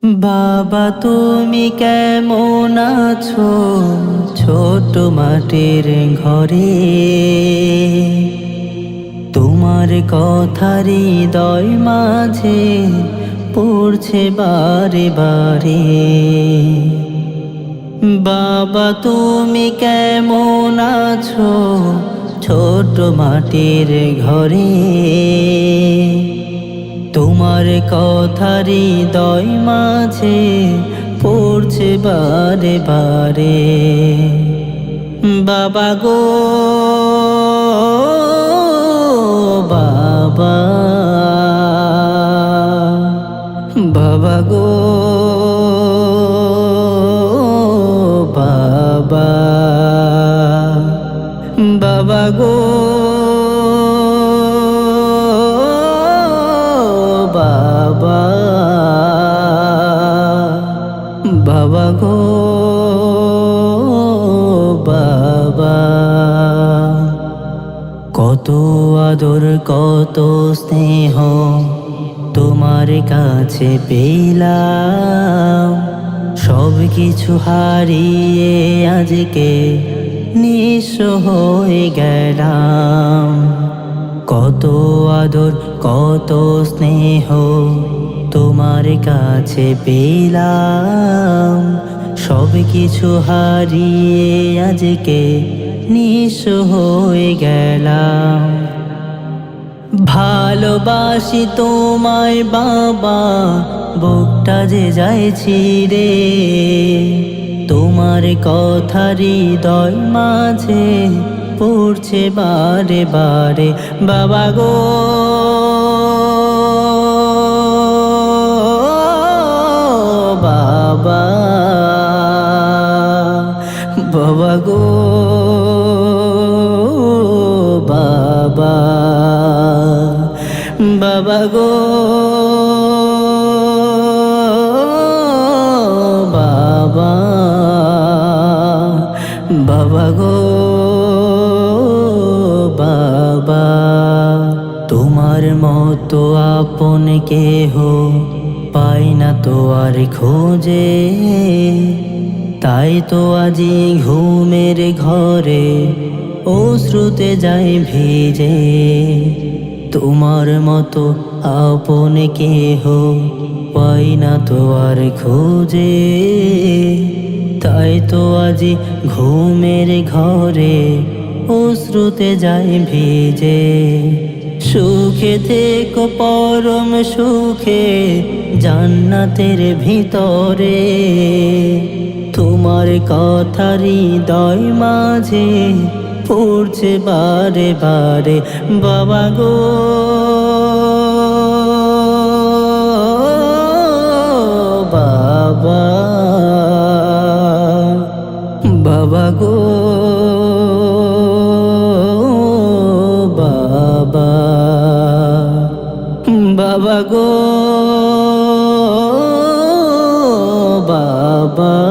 বাবা তুমি কেমন আছো ছোট মাটির ঘরে? তোমার কথা হৃদয় মাঝে পড়ছে বারে বারে। বাবা তুমি কেমন আছো ছোট মাটির ঘরে? তোমার কথা হৃদয় মাঝে পড়ছে বারে বারে। বাবা গো বাবা, বাবা গো বাবা, বাবা গো বাবা, বাবা গো বাবা। কত আদর কত স্নেহ তোমার কাছে পেলাম, সব কিছু হারিয়ে আজকে নিঃস্ব হয়ে গেলাম। কত আদর কত স্নেহ তোমার কাছে পেলাম, সব কিছু হারিয়ে আজকে নিঃস্ব হয়ে গেলাম। ভালোবাসি তোমায় বাবা, বুকটা যে যায় ছিঁড়ে। তোমার কথা হৃদয় মাঝে পড়ছে বারে বারে। বাবা গো বাবা, বাবা গো বাবা, বাবা গো বাবা, বাবা গো বাবা। তোমার মতো আপন কেহ পাই না তো আর খোঁজে, তাই তো আজি ঘুমের ঘরে অশ্রুতে যাই ভিজে। তোমার মতো আপন কেহ পাই না তো আর খোঁজে, তাই তো আজি ঘুমের ঘরে অশ্রুতে যাই ভিজে। সুখে থেকো পরম সুখে জান্নাতের ভিতরে, তোমার কথা হৃদয় মাঝে পড়ছে বারে বারে। বাবা গো বাবা, বাবা গো বাবা, বাবা গো বাবা।